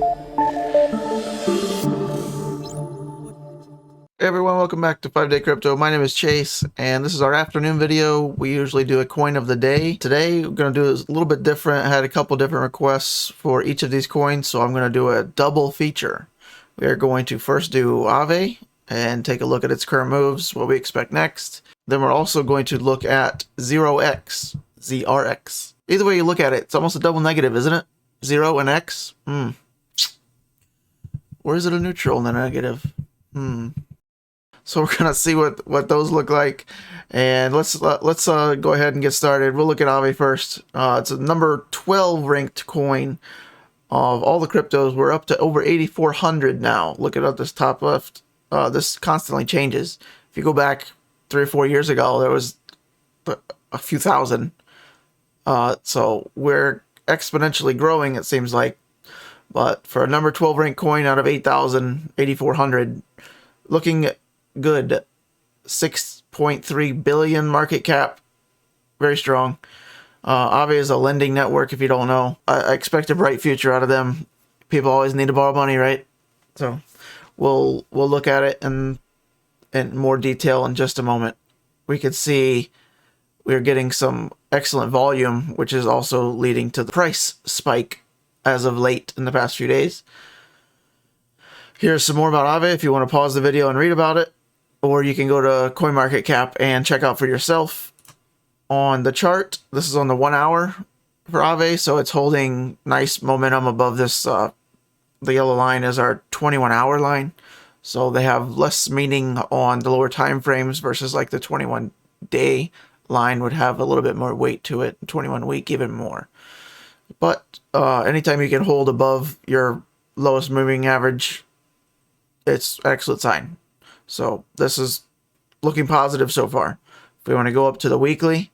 Hey everyone, welcome back to 5 Day Crypto. My name is Chase, and this is our afternoon video. We usually do a coin of the day. Today, we're going to do it a little bit different. I had a couple different requests for each of these coins, so I'm going to do a double feature. We are going to first do Aave and take a look at its current moves, what we expect next. Then we're also going to look at ZRX. Either way you look at it, it's almost a double negative, isn't it? 0 and X? Or is it a neutral and a negative? So we're gonna see what those look like, and let's go ahead and get started. We'll look at Aave first. It's a number 12 ranked coin of all the cryptos. We're up to over 8,400 now. Look at this top left. This constantly changes. If you go back 3 or 4 years ago, there was a few thousand. So we're exponentially growing, it seems like. But for a number 12 ranked coin out of 8,400, looking good. 6.3 billion market cap, very strong. Aave is a lending network, if you don't know. I expect a bright future out of them. People always need to borrow money, right? So we'll look at it in more detail in just a moment. We could see we're getting some excellent volume, which is also leading to the price spike as of late in the past few days. Here's some more about Aave if you want to pause the video and read about it, or you can go to CoinMarketCap and check out for yourself. On the chart, this is on the 1 hour for Aave, so it's holding nice momentum above this. The yellow line is our 21-hour line, so they have less meaning on the lower time frames versus like the 21-day line would have a little bit more weight to it, 21-week even more. But anytime you can hold above your lowest moving average, it's an excellent sign. So this is looking positive so far. If we want to go up to the weekly,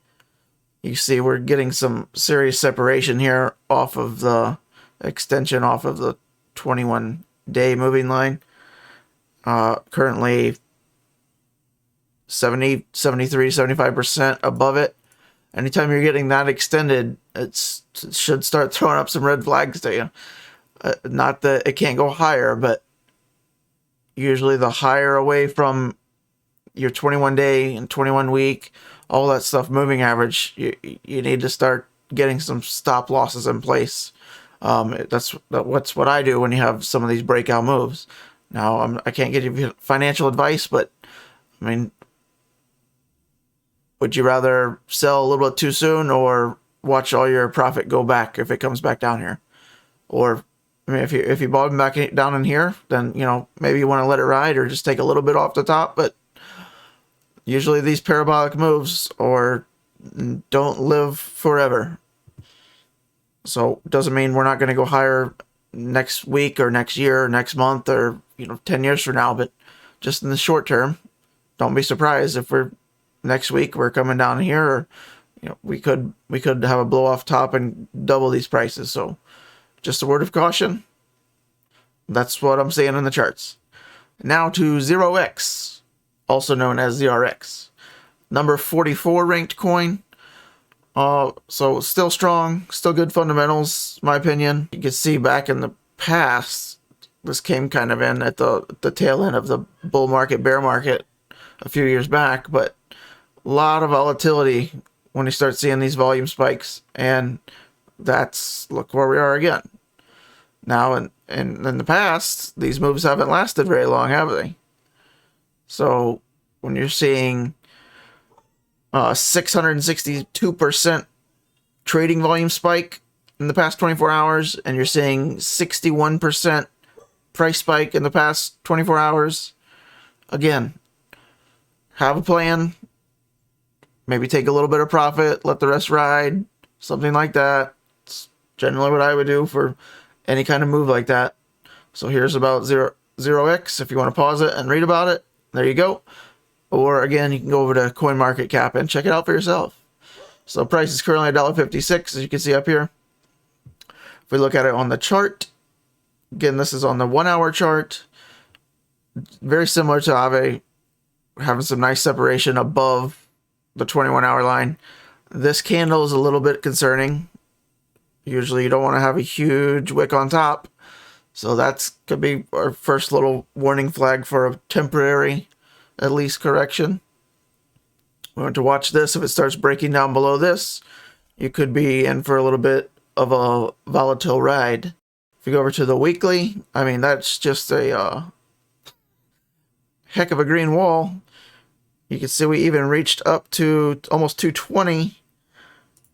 you see we're getting some serious separation here off of the extension off of the 21-day moving line. Currently 70, 73, 75% above it. Anytime you're getting that extended, it should start throwing up some red flags to you. Not that it can't go higher, but usually the higher away from your 21-day and 21-week, all that stuff moving average, you need to start getting some stop losses in place. That's what I do when you have some of these breakout moves. Now, I can't give you financial advice, but I mean, would you rather sell a little bit too soon or watch all your profit go back if it comes back down here? Or I mean, if you bought them back down in here, then, you know, maybe you want to let it ride or just take a little bit off the top. But usually these parabolic moves don't live forever. So it doesn't mean we're not going to go higher next week or next year or next month or, 10 years from now. But just in the short term, don't be surprised if next week we're coming down here, or we could have a blow off top and double these prices. So just a word of caution. That's what I'm seeing in the charts. Now to 0x, also known as ZRX. Number 44 ranked coin. So still strong, still good fundamentals, my opinion. You can see back in the past, this came kind of in at the tail end of the bull market, bear market a few years back, but a lot of volatility when you start seeing these volume spikes, and look where we are again. Now, in the past, these moves haven't lasted very long, have they? So when you're seeing 662% trading volume spike in the past 24 hours, and you're seeing 61% price spike in the past 24 hours, again, have a plan. Maybe take a little bit of profit, let the rest ride, something like that. It's generally what I would do for any kind of move like that. So here's about 0x. If you want to pause it and read about it, there you go. Or again, you can go over to CoinMarketCap and check it out for yourself. So price is currently $1.56, as you can see up here. If we look at it on the chart, again, this is on the 1 hour chart. Very similar to Aave, having some nice separation above the 21-hour line. This candle is a little bit concerning. Usually you don't want to have a huge wick on top. So that's could be our first little warning flag for a temporary, at least, correction. We want to watch this. If it starts breaking down below this, you could be in for a little bit of a volatile ride. If you go over to the weekly, I mean, that's just a heck of a green wall. You can see we even reached up to almost 220.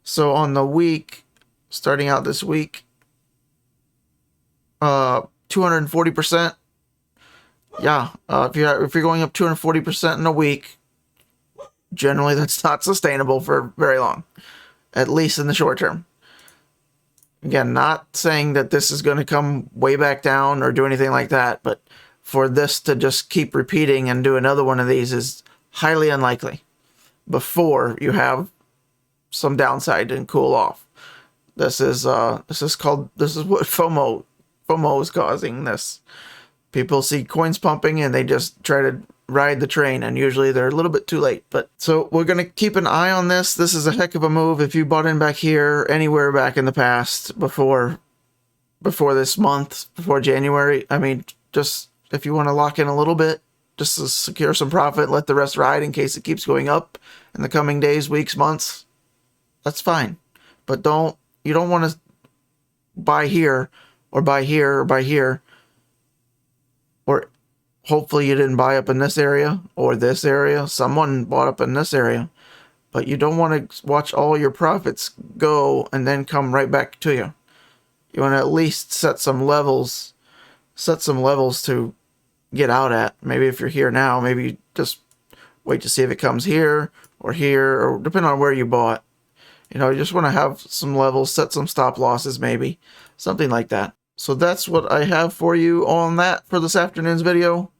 So on the week, starting out this week, 240%. Yeah, if you're going up 240% in a week, generally that's not sustainable for very long, at least in the short term. Again, not saying that this is going to come way back down or do anything like that, but for this to just keep repeating and do another one of these is highly unlikely before you have some downside and cool off. This is what FOMO is causing this. People see coins pumping and they just try to ride the train, and usually they're a little bit too late. But so we're going to keep an eye on this. This is a heck of a move. If you bought in back here anywhere back in the past before this month, before January, I mean, just if you want to lock in a little bit, just to secure some profit, let the rest ride in case it keeps going up in the coming days, weeks, months, that's fine. But you don't want to buy here or buy here or buy here, or hopefully you didn't buy up in this area or this area. Someone bought up in this area, but you don't want to watch all your profits go and then come right back to you. You want to at least set some levels to get out at. Maybe if you're here now, maybe just wait to see if it comes here, or depending on where you bought. You know, you just want to have some levels, set some stop losses, maybe something like that. So that's what I have for you on that for this afternoon's video.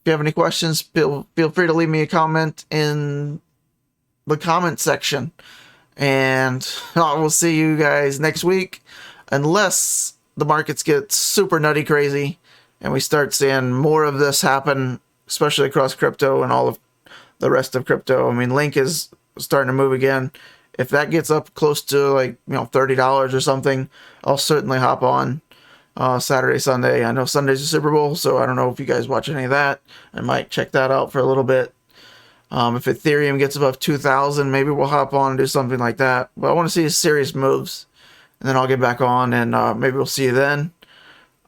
If you have any questions, feel free to leave me a comment in the comment section, and I will see you guys next week, unless the markets get super nutty crazy and we start seeing more of this happen, especially across crypto and all of the rest of crypto. I mean, Link is starting to move again. If that gets up close to, like, $30 or something, I'll certainly hop on Saturday, Sunday. I know Sunday's a Super Bowl, so I don't know if you guys watch any of that. I might check that out for a little bit. If Ethereum gets above 2,000, maybe we'll hop on and do something like that. But I want to see serious moves, and then I'll get back on, and maybe we'll see you then.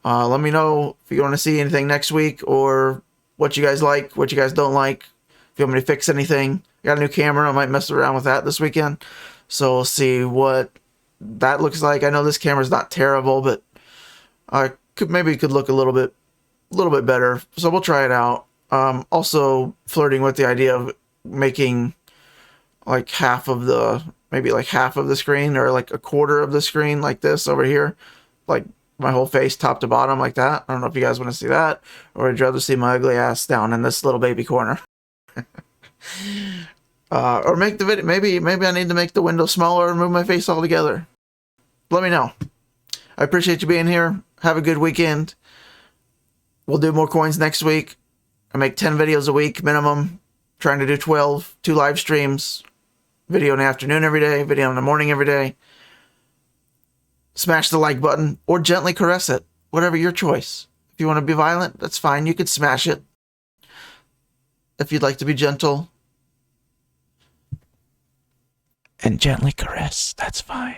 Let me know if you want to see anything next week, or what you guys like, what you guys don't like. If you want me to fix anything. I got a new camera. I might mess around with that this weekend. So we'll see what that looks like. I know this camera's not terrible, but I could look a little bit better. So we'll try it out. Also flirting with the idea of making like half of the screen, or like a quarter of the screen, like this over here, like my whole face top to bottom like that. I don't know if you guys want to see that, or would you rather see my ugly ass down in this little baby corner. Or make the video, maybe I need to make the window smaller and move my face altogether. Let me know. I appreciate you being here. Have a good weekend. We'll do more coins next week. I make 10 videos a week minimum. Trying to do 12, 2 live streams. Video in the afternoon every day, video in the morning every day. Smash the like button or gently caress it. Whatever your choice. If you want to be violent, that's fine. You can smash it. If you'd like to be gentle and gently caress, that's fine.